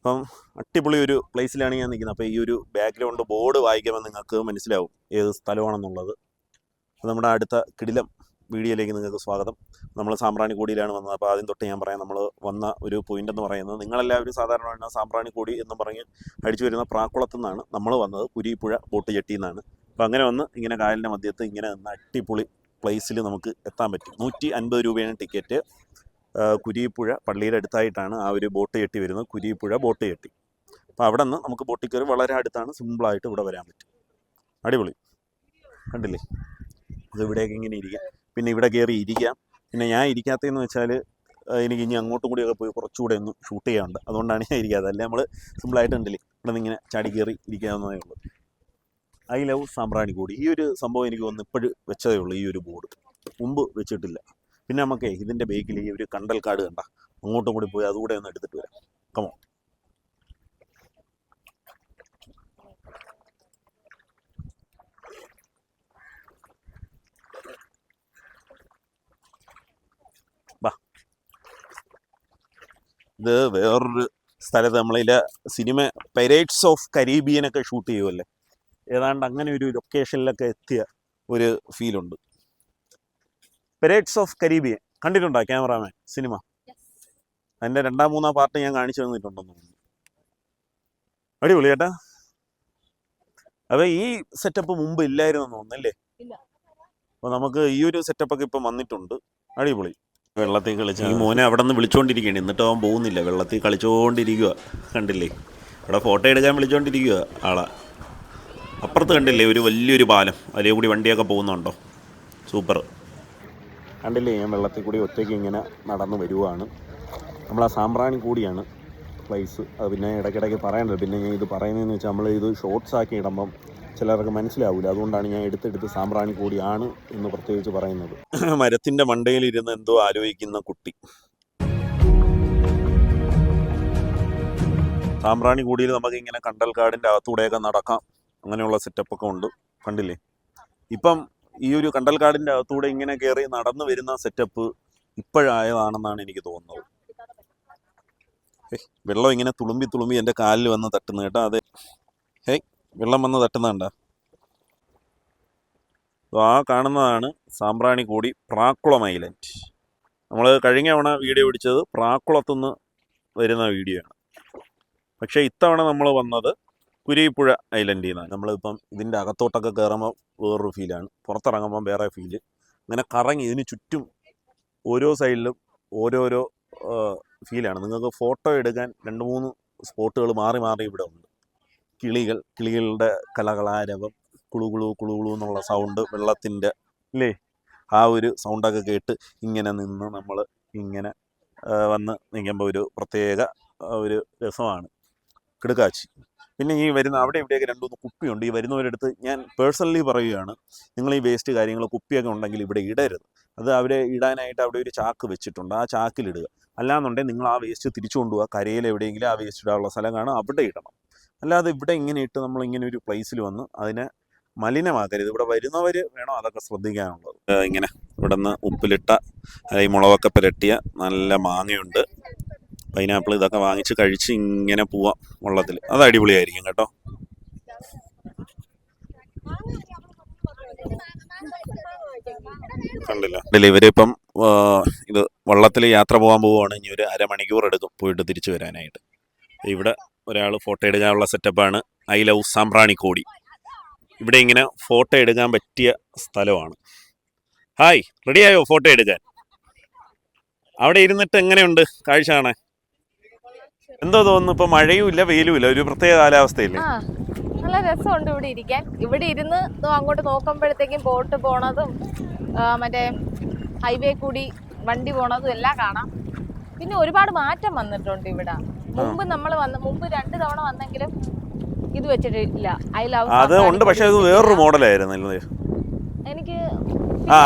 അപ്പം അടിപൊളി ഒരു പ്ലേസിലാണ് ഞാൻ നിൽക്കുന്നത്. അപ്പോൾ ഈ ഒരു ബാക്ക്ഗ്രൗണ്ട് ബോർഡ് വായിക്കുമ്പോൾ നിങ്ങൾക്ക് മനസ്സിലാവും ഏത് സ്ഥലമാണെന്നുള്ളത്. നമ്മുടെ അടുത്ത കിടിലം വീഡിയോയിലേക്ക് നിങ്ങൾക്ക് സ്വാഗതം. നമ്മൾ സാമ്പ്രാണിക്കോടിയിലാണ് വന്നത്. അപ്പോൾ ആദ്യം തൊട്ട് ഞാൻ പറയാം, നമ്മൾ വന്ന ഒരു പോയിന്റ് എന്ന് പറയുന്നത്, നിങ്ങളെല്ലാവരും സാധാരണ സാമ്പ്രാണിക്കോടി എന്ന് പറഞ്ഞ് അടിച്ചു വരുന്ന പ്രാക്കുളത്തു നിന്നാണ്. നമ്മൾ വന്നത് കുരീപ്പുഴ ബോട്ട് ജെട്ടിയിൽ നിന്നാണ്. അപ്പോൾ അങ്ങനെ വന്ന് ഇങ്ങനെ കായലിൻ്റെ മധ്യത്ത് ഇങ്ങനെ നിന്ന് അടിപൊളി പ്ലേസിൽ നമുക്ക് എത്താൻ പറ്റും. 150 രൂപയാണ് ടിക്കറ്റ്. കുരീപ്പുഴ പള്ളിയുടെ അടുത്തായിട്ടാണ് ആ ഒരു ബോട്ട് ജെട്ടി വരുന്നത്, കുരീപ്പുഴ ബോട്ട് ജെട്ടി. അപ്പോൾ അവിടെ നിന്ന് നമുക്ക് ബോട്ടിൽ കയറി വളരെ അടുത്താണ്, സിമ്പിളായിട്ട് ഇവിടെ വരാൻ പറ്റും. അടിപൊളി കണ്ടില്ലേ, അത് ഇവിടേക്ക് ഇങ്ങനെ ഇരിക്കാം. പിന്നെ ഇവിടെ കയറി ഇരിക്കാം. പിന്നെ ഞാൻ ഇരിക്കാത്തതെന്ന് വെച്ചാൽ എനിക്ക് ഇനി അങ്ങോട്ടും കൂടിയൊക്കെ പോയി കുറച്ചുകൂടെ ഒന്ന് ഷൂട്ട് ചെയ്യാനുണ്ട്, അതുകൊണ്ടാണ് ഞാൻ ഇരിക്കാത്തത്. അല്ലേ നമ്മൾ സിമ്പിളായിട്ട് കണ്ടില്ലേ ഇവിടെ നിന്ന് ഇങ്ങനെ ചാടി കയറി ഇരിക്കാവുന്നതേ ഉള്ളൂ. I love Sambranikodi. ഈ ഒരു സംഭവം എനിക്ക് തോന്നുന്നു ഇപ്പോഴും വെച്ചതേ ഉള്ളൂ, ഈ ഒരു ബോർഡ് മുമ്പ് വെച്ചിട്ടില്ല. പിന്നെ നമുക്ക് ഇതിൻ്റെ ബേക്കിൽ ഈ ഒരു കണ്ടൽക്കാട് കണ്ട, അങ്ങോട്ടും കൂടി പോയി അതുകൂടെ ഒന്ന് എടുത്തിട്ട് വരാം. കമോ. ബാ, ഇത് വേറൊരു സ്ഥലത്ത് നമ്മളിതിലെ സിനിമ പൈരേറ്റ്സ് ഓഫ് കരീബിയനൊക്കെ ഷൂട്ട് ചെയ്യുമല്ലേ, ഏതാണ്ട് അങ്ങനെ ഒരു ലൊക്കേഷനിലൊക്കെ എത്തിയ ഒരു ഫീലുണ്ട്. പൈരേറ്റ്സ് ഓഫ് കരീബിയൻ കണ്ടിട്ടുണ്ടോ ക്യാമറാമാൻ സിനിമ? അതിൻ്റെ 2-3 പാർട്ട് ഞാൻ കാണിച്ചു തന്നിട്ടുണ്ടെന്ന് തോന്നുന്നു. അടിപൊളി ചേട്ടാ. അപ്പോൾ ഈ സെറ്റപ്പ് മുമ്പ് ഇല്ലായിരുന്നെന്ന് തോന്നുന്നല്ലേ? അപ്പോൾ നമുക്ക് ഈ ഒരു സെറ്റപ്പൊക്കെ ഇപ്പം വന്നിട്ടുണ്ട്. അടിപൊളി. വെള്ളത്തിൽ കളിച്ച് ഈ മോനെ അവിടെ നിന്ന് വിളിച്ചുകൊണ്ടിരിക്കുകയാണ്, എന്നിട്ട് അവൻ പോകുന്നില്ല, വെള്ളത്തിൽ കളിച്ചുകൊണ്ടിരിക്കുക. കണ്ടില്ലേ, ഇവിടെ ഫോട്ടോ എടുക്കാൻ വിളിച്ചുകൊണ്ടിരിക്കുക ആളാ. അപ്പുറത്ത് കണ്ടില്ലേ ഒരു വലിയൊരു പാലം, അതിലേ കൂടി വണ്ടിയൊക്കെ പോകുന്നുണ്ടോ? സൂപ്പർ. കണ്ടില്ലേ, ഞാൻ വെള്ളത്തിൽ കൂടി ഒറ്റയ്ക്ക് ഇങ്ങനെ നടന്ന് വരുവാണ്. നമ്മൾ ആ സാമ്പ്രാണിക്കോടിയാണ് പ്ലേസ്. അത് പിന്നെ ഇടയ്ക്കിടയ്ക്ക് പറയണ്ടത്. പിന്നെ ഞാൻ ഇത് പറയുന്നതെന്ന് വെച്ചാൽ, നമ്മൾ ഇത് ഷോർട്സ് ആക്കി ഇടുമ്പം ചിലർക്ക് മനസ്സിലാവില്ല, അതുകൊണ്ടാണ് ഞാൻ എടുത്തെടുത്ത് സാമ്പ്രാണിക്കോടിയാണ് എന്ന് പ്രത്യേകിച്ച് പറയുന്നത്. മരത്തിൻ്റെ മണ്ടയിലിരുന്ന് എന്തോ ആലോചിക്കുന്ന കുട്ടി. സാമ്പ്രാണിക്കോടിയിൽ നമുക്ക് ഇങ്ങനെ കണ്ടൽക്കാടിൻ്റെ അകത്തൂടെയൊക്കെ നടക്കാം, അങ്ങനെയുള്ള സെറ്റപ്പൊക്കെ ഉണ്ട്. കണ്ടില്ലേ, ഇപ്പം ഈ ഒരു കണ്ടൽക്കാടിൻ്റെ അകത്തൂടെ ഇങ്ങനെ കയറി നടന്നു വരുന്ന സെറ്റപ്പ് ഇപ്പോഴായതാണെന്നാണ് എനിക്ക് തോന്നുന്നത്. വെള്ളം ഇങ്ങനെ തുളുമ്പി തുളുമ്പി എൻ്റെ കാലിൽ വന്ന് തട്ടുന്നു കേട്ടോ. അതെ, വെള്ളം വന്ന് തട്ടുന്നുണ്ട. ആ കാണുന്നതാണ് സാമ്പ്രാണിക്കോടി പ്രാക്കുളം ഐലൻഡ്. നമ്മൾ കഴിഞ്ഞ തവണ വീഡിയോ പിടിച്ചത് പ്രാക്കുളത്തുനിന്ന് വരുന്ന വീഡിയോ ആണ്. പക്ഷേ ഇത്തവണ നമ്മൾ വന്നത് കുരീപ്പുഴ ഐലൻഡിൽ നിന്നാണ്. നമ്മളിപ്പം ഇതിൻ്റെ അകത്തോട്ടൊക്കെ കയറുമ്പോൾ വേറൊരു ഫീലാണ്, പുറത്തിറങ്ങുമ്പം വേറെ ഫീല്. ഇങ്ങനെ കറങ്ങി ഇതിന് ചുറ്റും ഓരോ സൈഡിലും ഓരോരോ ഫീലാണ്. നിങ്ങൾക്ക് ഫോട്ടോ എടുക്കാൻ 2-3 സ്പോട്ടുകൾ മാറി മാറി ഇവിടെ ഉണ്ട്. കിളികളുടെ കലകളാരവം, കുളുകുളു കുളുകുളു എന്നുള്ള സൗണ്ട്, വെള്ളത്തിൻ്റെ അല്ലേ ആ ഒരു സൗണ്ടൊക്കെ കേട്ട് ഇങ്ങനെ നിന്ന് നമ്മൾ ഇങ്ങനെ വന്ന് നിൽക്കുമ്പോൾ ഒരു പ്രത്യേക ഒരു രസമാണ്, കിടുക്കാച്ചി. പിന്നെ ഈ വരുന്ന അവിടെ ഇവിടെയൊക്കെ 2-3 കുപ്പിയുണ്ട്. ഈ വരുന്നവരടുത്ത് ഞാൻ പേഴ്സണലി പറയുകയാണ്, നിങ്ങൾ ഈ വേസ്റ്റ് കാര്യങ്ങൾ കുപ്പിയൊക്കെ ഉണ്ടെങ്കിൽ ഇവിടെ ഇടരുത്. അത് അവരെ ഇടാനായിട്ട് അവിടെ ഒരു ചാക്ക് വെച്ചിട്ടുണ്ട്, ആ ചാക്കിലിടുക. അല്ലാന്നുണ്ടെങ്കിൽ നിങ്ങൾ ആ വേസ്റ്റ് തിരിച്ചു കൊണ്ടുപോകുക, കരയിൽ എവിടെയെങ്കിലും ആ വേസ്റ്റ് ഇടാനുള്ള സ്ഥലം കാണും, അവിടെ ഇടണം. അല്ലാതെ ഇവിടെ ഇങ്ങനെ ഇട്ട് നമ്മളിങ്ങനെ ഒരു പ്ലേസിൽ വന്ന് അതിനെ മലിനമാക്കരുത്. ഇവിടെ വരുന്നവർ വേണം അതൊക്കെ ശ്രദ്ധിക്കാനുള്ളത്. ഇങ്ങനെ ഇവിടെ നിന്ന് ഉപ്പിലിട്ട ഈ മുളകൊക്കെ പുരട്ടിയ നല്ല മാങ്ങയുണ്ട്, പൈനാപ്പിൾ, ഇതൊക്കെ വാങ്ങിച്ച് കഴിച്ച് ഇങ്ങനെ പോവാം വെള്ളത്തിൽ. അത് അടിപൊളിയായിരിക്കും കേട്ടോ. കണ്ടില്ല ഇവരിപ്പം ഇത് വള്ളത്തിൽ യാത്ര പോകാൻ പോവുകയാണ്. ഇനി ഒരു അരമണിക്കൂർ എടുക്കും പോയിട്ട് തിരിച്ചു വരാനായിട്ട്. ഇവിടെ ഒരാൾ ഫോട്ടോ എടുക്കാനുള്ള സെറ്റപ്പാണ്. I love Sambranikodi. ഇവിടെ ഇങ്ങനെ ഫോട്ടോ എടുക്കാൻ പറ്റിയ സ്ഥലമാണ്. ഹായ്, റെഡിയായോ ഫോട്ടോ എടുക്കാൻ? അവിടെ ഇരുന്നിട്ട് എങ്ങനെയുണ്ട് കാഴ്ച കാണാൻ? എന്തോ തോന്നുന്നു, ഇപ്പൊ മഴയും ഇല്ല വെയിലും ഇല്ല, ഒരു പ്രത്യേക കാലാവസ്ഥയില്ലേ? നല്ല രസമുണ്ട് ഇവിടെ ഇരിക്കാൻ. ഇവിടെ ഇരുന്ന് അങ്ങോട്ട് നോക്കുമ്പോഴത്തേക്കും ബോട്ട് പോണതും മറ്റേ ഹൈവേ കൂടി വണ്ടി പോണതും എല്ലാം കാണാം. പിന്നെ ഒരുപാട് മാറ്റം വന്നിട്ടുണ്ട് ഇവിടെ. മുമ്പ് നമ്മൾ മുമ്പ് 2 തവണ വന്നെങ്കിലും ഇത് വെച്ചിട്ടില്ല. ഐ ലവ് അത് ഉണ്ട്, പക്ഷെ അത് വേറൊരു മോഡലായിരുന്നു. എനിക്ക്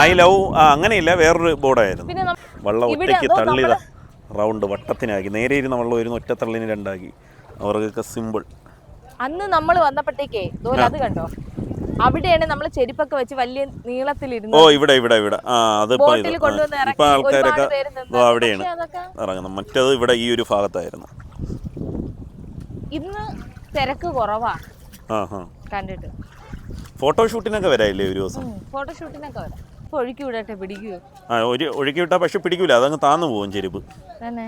ഐ ലവ് അങ്ങനെയില്ല, വേറൊരു ബോർഡായിരുന്നു. പിന്നെ വെള്ളം ഒറ്റയ്ക്ക് തള്ളിയതാ, റൗണ്ട് വട്ടത്തിനാക്കി. നേരെ ഇരുന്ന വെള്ളം ഒരു ഒറ്റത്തള്ളിന് 2ആക്കി. അവർക്കൊക്കെ സിമ്പിൾ. അന്ന് നമ്മൾ വന്നപ്പോഴത്തേക്കേ അത് കണ്ടോ, അവിടെയാണ് നമ്മൾ ചെരുപ്പൊക്കെ വെച്ച് വലിയ നീളത്തിലിരുന്നു. ഇവിടെ അതിപ്പോ ആൾക്കാരൊക്കെ അവിടെയാണ് ഇറങ്ങുന്നത്. മറ്റേത് ഇവിടെ ഈ ഒരു ഭാഗത്തായിരുന്നു. ഇന്ന് തിരക്ക് കുറവാണ് ആ ഹാ കണ്ടിട്ട്. ഫോട്ടോഷൂട്ടിനൊക്കെ വരായില്ലേ ഒരു ദിവസം? ഫോട്ടോഷൂട്ടിനൊക്കെ വരാം. ഇപ്പൊ ഒഴുക്കി വിടട്ടെ, പിടിക്കുവോ? ആ ഒഴുക്കി വിട്ടാൽ പക്ഷെ പിടിക്കൂല, അതങ്ങ് താന്നു പോകും ചെരുപ്പ്. തന്നെ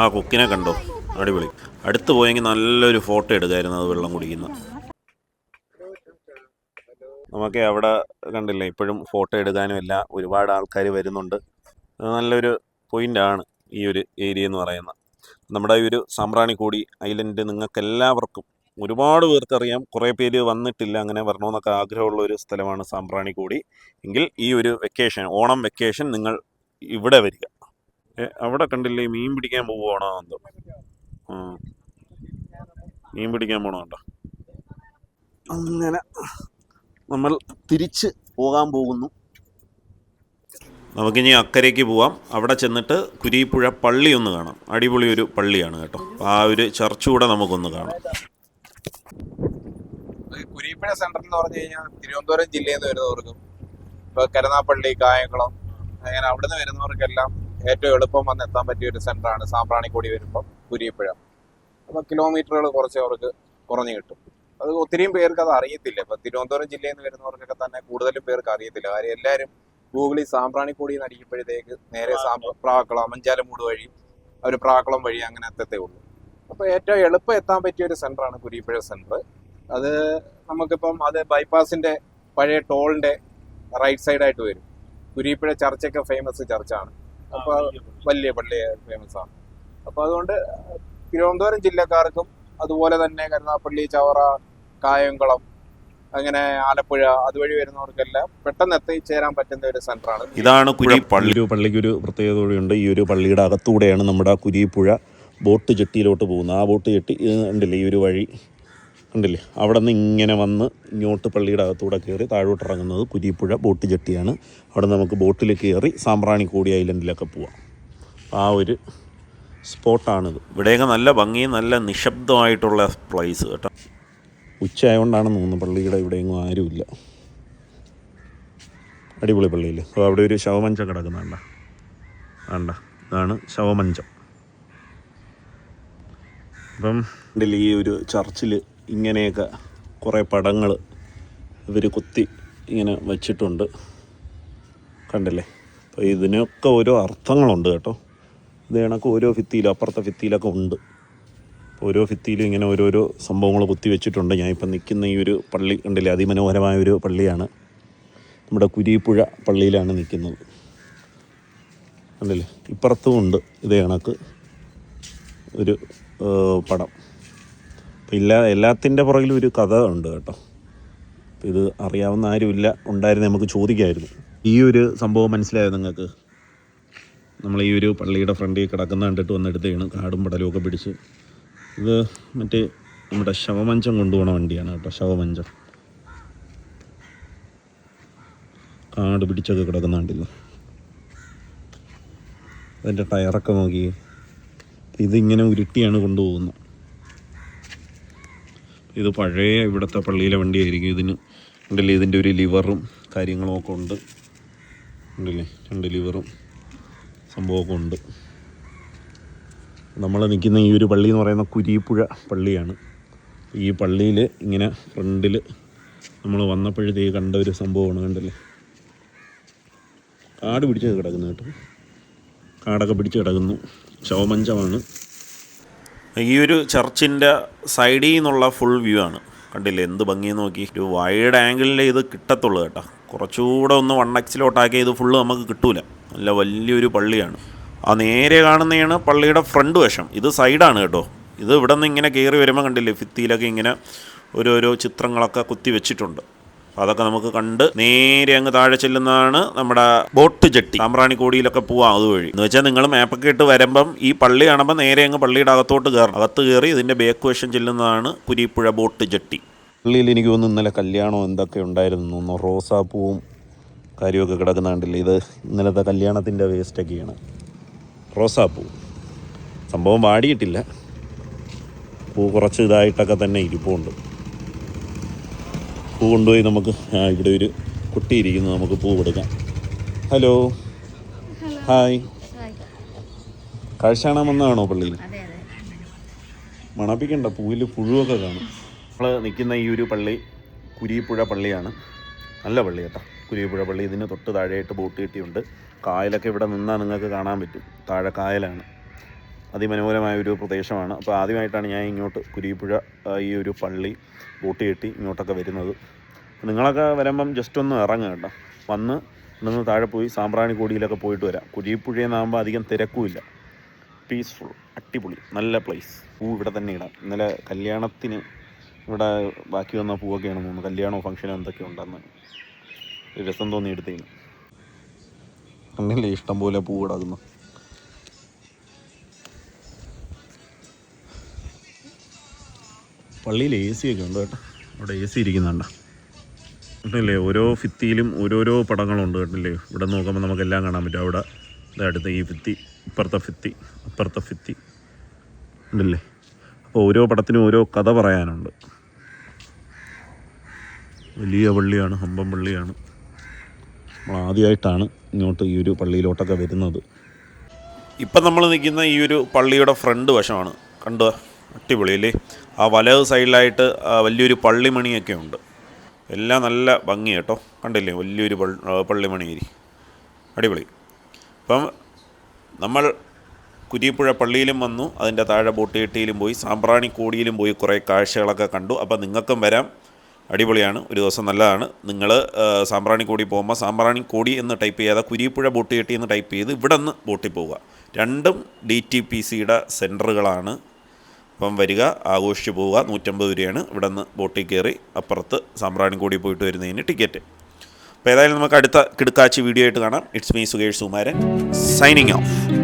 ആ കൊക്കിനെ കണ്ടോ, അടിപൊളി. അടുത്ത് പോയെങ്കിൽ നല്ലൊരു ഫോട്ടോ എടുക്കായിരുന്നു അത് വെള്ളം കുടിക്കുന്ന. നമുക്ക് അവിടെ കണ്ടില്ലേ, ഇപ്പോഴും ഫോട്ടോ എടുക്കാനും എല്ലാം ഒരുപാട് ആൾക്കാർ വരുന്നുണ്ട്. അത് നല്ലൊരു പോയിൻ്റാണ് ഈ ഒരു ഏരിയ എന്ന് പറയുന്നത്. നമ്മുടെ ഈ ഒരു സാമ്പ്രാണിക്കോടി ഐലൻഡ് നിങ്ങൾക്ക് എല്ലാവർക്കും ഒരുപാട് പേർക്കറിയാം, കുറേ പേര് വന്നിട്ടില്ല. അങ്ങനെ വരണമെന്നൊക്കെ ആഗ്രഹമുള്ള ഒരു സ്ഥലമാണ് സാമ്പ്രാണിക്കോടി. എങ്കിൽ ഈ ഒരു വെക്കേഷൻ, ഓണം വെക്കേഷൻ നിങ്ങൾ ഇവിടെ വരിക. അവിടെ കണ്ടില്ലേ മീൻ പിടിക്കാൻ പോവുകയാണോ എന്തോ? മീൻ പിടിക്കാൻ പോകണോ? അങ്ങനെ നമ്മൾ തിരിച്ച് പോകാൻ പോകുന്നു. നമുക്കിനി അക്കരയ്ക്ക് പോവാം. അവിടെ ചെന്നിട്ട് കുരീപ്പുഴ പള്ളി ഒന്ന് കാണാം. അടിപൊളി ഒരു പള്ളിയാണ് കേട്ടോ. ആ ഒരു ചർച്ച് കൂടെ നമുക്കൊന്ന് കാണാം. കുരീപ്പുഴ സെന്റർ എന്ന് പറഞ്ഞു കഴിഞ്ഞാൽ തിരുവനന്തപുരം ജില്ലയിൽ നിന്ന് വരുന്നവർക്കും ഇപ്പോൾ കരുനാഗപ്പള്ളി, കായംകുളം, അങ്ങനെ അവിടെ നിന്ന് വരുന്നവർക്കെല്ലാം ഏറ്റവും എളുപ്പം വന്നെത്താൻ പറ്റിയ ഒരു സെന്ററാണ് സാമ്പ്രാണിക്കോടി വരുമ്പം കുരീപ്പുഴ. അപ്പോൾ കിലോമീറ്ററുകൾ കുറച്ച് അവർക്ക് കുറഞ്ഞു കിട്ടും. അത് ഒത്തിരിയും പേർക്ക് അത് അറിയത്തില്ല. ഇപ്പം തിരുവനന്തപുരം ജില്ലയിൽ നിന്ന് വരുന്നവർക്കൊക്കെ തന്നെ കൂടുതലും പേർക്ക് അറിയത്തില്ല. കാര്യം എല്ലാവരും ഗൂഗിളിൽ സാമ്പ്രാണിക്കോടി എന്ന് അടിക്കുമ്പോഴത്തേക്ക് നേരെ പ്രാക്കുളം, അഞ്ചാലമൂട് വഴി അവർ പ്രാക്കുളം വഴി അങ്ങനെ എത്തത്തേ ഉള്ളൂ. അപ്പോൾ ഏറ്റവും എളുപ്പം എത്താൻ പറ്റിയ ഒരു സെന്ററാണ് കുരീപ്പുഴ സെന്റർ. അത് നമുക്കിപ്പം അത് ബൈപ്പാസിന്റെ പഴയ ടോളിന്റെ റൈറ്റ് സൈഡായിട്ട് വരും. കുരീപ്പുഴ ചർച്ചൊക്കെ ഫേമസ് ചർച്ചാണ്. അപ്പോൾ വലിയ പള്ളി ഫേമസ് ആണ്. അപ്പോൾ അതുകൊണ്ട് തിരുവനന്തപുരം ജില്ലക്കാർക്കും അതുപോലെ തന്നെ കരുനാഗപ്പള്ളി, ചവറ, കായംകുളം, അങ്ങനെ ആലപ്പുഴ അതുവഴി വരുന്നവർക്കെല്ലാം പെട്ടെന്ന് എത്തിച്ചേരാൻ പറ്റുന്ന ഒരു സെന്ററാണ്. ഇതാണ് കുരീപ്പള്ളി. പള്ളിക്ക് ഒരു പ്രത്യേകത കൂടിയുണ്ട്. ഈ ഒരു പള്ളിയുടെ അകത്തൂടെയാണ് നമ്മുടെ കുരീപ്പുഴ ബോട്ട് ജെട്ടിയിലോട്ട് പോകുന്നത്. ആ ബോട്ട് ജെട്ടി ഉണ്ടല്ലേ, ഈ ഒരു വഴി ഉണ്ടല്ലേ, അവിടെ നിന്ന് ഇങ്ങനെ വന്ന് ഇങ്ങോട്ട് പള്ളിയുടെ അകത്തൂടെ കയറി താഴോട്ട് ഇറങ്ങുന്നത് കുരീപ്പുഴ ബോട്ട് ജെട്ടിയാണ്. അവിടെ നമുക്ക് ബോട്ടിൽ കയറി സാമ്പ്രാണിക്കോടി ഐലൻഡിലൊക്കെ പോവാം. ആ ഒരു സ്പോട്ടാണിത്. ഇവിടെയൊക്കെ നല്ല ഭംഗിയും നല്ല നിശബ്ദമായിട്ടുള്ള പ്ലേസ് കേട്ടോ. ഉച്ചയായതുകൊണ്ടാണെന്ന് തോന്നുന്നു പള്ളിയുടെ ഇവിടെയെങ്ങും ആരുമില്ല. അടിപൊളി പള്ളിയിൽ. അപ്പോൾ അവിടെ ഒരു ശവമഞ്ചം കിടക്കുന്നുണ്ട, വേണ്ട, ഇതാണ് ശവമഞ്ചം. അപ്പം ഈ ഒരു ചർച്ചിൽ ഇങ്ങനെയൊക്കെ കുറേ പടങ്ങൾ ഇവർ കുത്തി ഇങ്ങനെ വച്ചിട്ടുണ്ട്, കണ്ടില്ലേ. അപ്പോൾ ഇതിനൊക്കെ ഓരോ അർത്ഥങ്ങളുണ്ട് കേട്ടോ. ഇത് കണക്ക് ഓരോ ഭിത്തിയിലും അപ്പുറത്തെ ഭിത്തിയിലൊക്കെ ഉണ്ട്. ഓരോ ഭിത്തിയിലും ഇങ്ങനെ ഓരോരോ സംഭവങ്ങൾ കുത്തി വെച്ചിട്ടുണ്ട്. ഞാനിപ്പം നിൽക്കുന്ന ഈ ഒരു പള്ളി കണ്ടില്ലേ, അതിമനോഹരമായ ഒരു പള്ളിയാണ്. നമ്മുടെ കുരീപ്പുഴ പള്ളിയിലാണ് നിൽക്കുന്നത്, കണ്ടില്ലേ. ഇപ്പുറത്തും ഉണ്ട് ഇതേ കണക്ക് ഒരു പടം. അപ്പം എല്ലാത്തിൻ്റെ പുറകിലും ഒരു കഥ ഉണ്ട് കേട്ടോ. അപ്പം ഇത് അറിയാവുന്ന ആരുമില്ല, ഉണ്ടായിരുന്നെ നമുക്ക് ചോദിക്കാമായിരുന്നു. ഈ ഒരു സംഭവം മനസ്സിലായോ നിങ്ങൾക്ക്? നമ്മൾ ഈ ഒരു പള്ളിയുടെ ഫ്രണ്ടിൽ കിടക്കുന്ന കണ്ടിട്ട് വന്നെടുത്തേണ്, കാടും പടലും ഒക്കെ പിടിച്ച്. ഇത് മറ്റേ നമ്മുടെ ശവമഞ്ചം കൊണ്ടുപോകണ വണ്ടിയാണ് കേട്ടോ, ശവമഞ്ചം. കാട് പിടിച്ചൊക്കെ കിടക്കുന്ന കണ്ടില്ല. അതിൻ്റെ ടയറൊക്കെ നോക്കി. ഇതിങ്ങനെ ഉരുട്ടിയാണ് കൊണ്ടുപോകുന്നത്. ഇത് പഴയ ഇവിടുത്തെ പള്ളിയിലെ വണ്ടിയായിരിക്കും. ഇതിന് ഉണ്ടല്ലേ, ഇതിൻ്റെ ഒരു ലിവറും കാര്യങ്ങളും ഒക്കെ ഉണ്ട്, ഉണ്ടല്ലേ, 2 ലിവറും സംഭവമൊക്കെ ഉണ്ട്. നമ്മൾ നിൽക്കുന്ന ഈ ഒരു പള്ളി എന്ന് പറയുന്ന കുരീപ്പുഴ പള്ളിയാണ്. ഈ പള്ളിയിൽ ഇങ്ങനെ ഫ്രണ്ടിൽ നമ്മൾ വന്നപ്പോഴത്തേക്ക് കണ്ട ഒരു സംഭവമാണ്, കണ്ടല്ലേ. കാട് പിടിച്ച് കിടക്കുന്നു കേട്ടോ, കാടൊക്കെ പിടിച്ച് കിടക്കുന്നു. ശവമഞ്ചമാണ്. ഈ ഒരു ചർച്ചിൻ്റെ സൈഡിൽ നിന്നുള്ള ഫുൾ വ്യൂ ആണ്, കണ്ടില്ലേ എന്ത് ഭംഗിയെന്ന് നോക്കി. ഒരു വൈഡ് ആംഗിളിൽ ഇത് കിട്ടത്തുള്ളൂ കേട്ടോ. കുറച്ചുകൂടെ ഒന്ന് 1x ഇത് ഫുള്ള് നമുക്ക് കിട്ടൂല. നല്ല വലിയൊരു പള്ളിയാണ്. ആ നേരെ കാണുന്നതാണ് പള്ളിയുടെ ഫ്രണ്ട് വശം. ഇത് സൈഡാണ് കേട്ടോ. ഇത് ഇവിടെ നിന്ന് ഇങ്ങനെ കയറി വരുമ്പോൾ കണ്ടില്ലേ, ഭിത്തിയിലൊക്കെ ഇങ്ങനെ ഓരോരോ ചിത്രങ്ങളൊക്കെ കുത്തി വെച്ചിട്ടുണ്ട്. അതൊക്കെ നമുക്ക് കണ്ട് നേരെ അങ്ങ് താഴെ ചെല്ലുന്നതാണ് നമ്മുടെ ബോട്ട് ജെട്ടി. സാമ്പ്രാണിക്കോടിയിലൊക്കെ പോവാം അതുവഴി. എന്ന് വെച്ചാൽ നിങ്ങൾ മാപ്പൊക്കെ ഇട്ട് വരുമ്പം ഈ പള്ളി കാണുമ്പോൾ നേരെ അങ്ങ് പള്ളിയുടെ അകത്തോട്ട് കയറണം. അകത്ത് കയറി ഇതിൻ്റെ ബേക്ക് വശം ചെല്ലുന്നതാണ് കുരീപ്പുഴ ബോട്ട് ജെട്ടി. പള്ളിയിൽ എനിക്ക് തോന്നുന്നു ഇന്നലെ കല്യാണം എന്തൊക്കെ ഉണ്ടായിരുന്നു. റോസാപ്പൂവും കാര്യമൊക്കെ കിടക്കുന്ന കണ്ടില്ലേ. ഇത് ഇന്നലത്തെ കല്യാണത്തിൻ്റെ വേസ്റ്റൊക്കെയാണ്. റോസാപ്പൂ സംഭവം വാടിയിട്ടില്ല, പൂ കുറച്ച് ഇതായിട്ടൊക്കെ തന്നെ ഇരിപ്പുണ്ട്. പൂ കൊണ്ടുപോയി നമുക്ക് ഇവിടെ ഒരു കുട്ടി ഇരിക്കുന്നു, നമുക്ക് പൂ കൊടുക്കാം. Hello, hi. കാഴ്ച കാണാൻ വന്നതാണോ പള്ളിയിൽ? മണപ്പിക്കണ്ട, പൂവിൽ പുഴുവൊക്കെ കാണും. നമ്മൾ നിൽക്കുന്ന ഈ ഒരു പള്ളി കുരിപ്പുഴ പള്ളിയാണ്. നല്ല പള്ളി കേട്ടോ, കുരിപ്പുഴ പള്ളി. ഇതിന് തൊട്ട് താഴെയായിട്ട് ബോട്ട് കെട്ടിയുണ്ട്. കായലൊക്കെ ഇവിടെ നിന്നാൽ നിങ്ങൾക്ക് കാണാൻ പറ്റും. താഴെ കായലാണ്. അതിമനോഹരമായ ഒരു പ്രദേശമാണ്. അപ്പോൾ ആദ്യമായിട്ടാണ് ഞാൻ ഇങ്ങോട്ട് കുരിപ്പുഴ ഈ ഒരു പള്ളി ബോട്ട് കെട്ടി ഇങ്ങോട്ടൊക്കെ വരുന്നത്. നിങ്ങളൊക്കെ വരുമ്പം ജസ്റ്റ് ഒന്ന് ഇറങ്ങുക കേട്ടോ. വന്ന് നിന്ന് താഴെ പോയി സാമ്പ്രാണിക്കോടിയിലൊക്കെ പോയിട്ട് വരാം. കുരിപ്പുഴയെന്നാകുമ്പോൾ അധികം തിരക്കുമില്ല. പീസ്ഫുൾ, അടിപൊളി, നല്ല പ്ലേസ്. പൂ ഇവിടെ തന്നെ ഇടാം. ഇന്നലെ കല്യാണത്തിന് ഇവിടെ ബാക്കി വന്ന പൂവൊക്കെയാണ് തോന്നുന്നു. കല്യാണമോ ഫംഗ്ഷനോ എന്തൊക്കെ ഉണ്ടെന്ന് രസം തോന്നി എടുത്തേന്. കണ്ടില്ലേ ഇഷ്ടം പോലെ പൂ കിടക്കുന്നു. പള്ളിയിൽ AC ഒക്കെ ഉണ്ട് കേട്ടോ. അവിടെ AC ഇരിക്കുന്നുണ്ടോ കേട്ടില്ലേ? ഓരോ ഭിത്തിയിലും ഓരോരോ പടങ്ങളുണ്ട് കേട്ടില്ലേ? ഇവിടെ നോക്കുമ്പോൾ നമുക്കെല്ലാം കാണാൻ പറ്റും. അവിടെ അടുത്ത ഈ ഭിത്തി, ഇപ്പുറത്തെ ഭിത്തി, അപ്പുറത്തെ ഭിത്തി ഉണ്ടല്ലേ? അപ്പോൾ ഓരോ പടത്തിനും ഓരോ കഥ പറയാനുണ്ട്. വലിയ പള്ളിയാണ്, ഹമ്പം പള്ളിയാണ്. നമ്മൾ ആദ്യമായിട്ടാണ് ഇങ്ങോട്ട് ഈ ഒരു പള്ളിയിലോട്ടൊക്കെ വരുന്നത്. ഇപ്പം നമ്മൾ നിൽക്കുന്ന ഈ ഒരു പള്ളിയുടെ ഫ്രണ്ട് വശമാണ്. കണ്ടോ? അടിപൊളിയല്ലേ? ആ വലത് സൈഡിലായിട്ട് വലിയൊരു പള്ളിമണിയൊക്കെ ഉണ്ട്. എല്ലാം നല്ല ഭംഗി കേട്ടോ. കണ്ടില്ലേ? വലിയൊരു പള്ളിമണിയേരി, അടിപൊളി. അപ്പം നമ്മൾ കുരിപ്പുഴ പള്ളിയിലും വന്നു, അതിൻ്റെ താഴെ ബോട്ട് കെട്ടിയിലും പോയി, സാമ്പ്രാണിക്കോടിയിലും പോയി കുറേ കാഴ്ചകളൊക്കെ കണ്ടു. അപ്പോൾ നിങ്ങൾക്കും വരാം, അടിപൊളിയാണ്. ഒരു ദിവസം നല്ലതാണ്. നിങ്ങൾ സാമ്പ്രാണിക്കോടി പോകുമ്പോൾ സാമ്പ്രാണിക്കോടി എന്ന് ടൈപ്പ് ചെയ്യാതെ കുരിപ്പുഴ ബോട്ട് കെട്ടി എന്ന് ടൈപ്പ് ചെയ്ത് ഇവിടെ നിന്ന് ബോട്ടിൽ പോവുക. രണ്ടും DTPCയുടെ സെൻറ്ററുകളാണ്. അപ്പം വരിക, ആഘോഷിച്ച് പോവുക. 150 രൂപയാണ് ഇവിടെ നിന്ന് ബോട്ടിൽ കയറി അപ്പുറത്ത് സാമ്പ്രാണിക്കോടി പോയിട്ട് വരുന്നതിന് ടിക്കറ്റ്. അപ്പോൾ ഏതായാലും നമുക്ക് അടുത്ത കിടുക്കാച്ചി വീഡിയോ ആയിട്ട് കാണാം. It's me Sukesh Sumaran, signing off.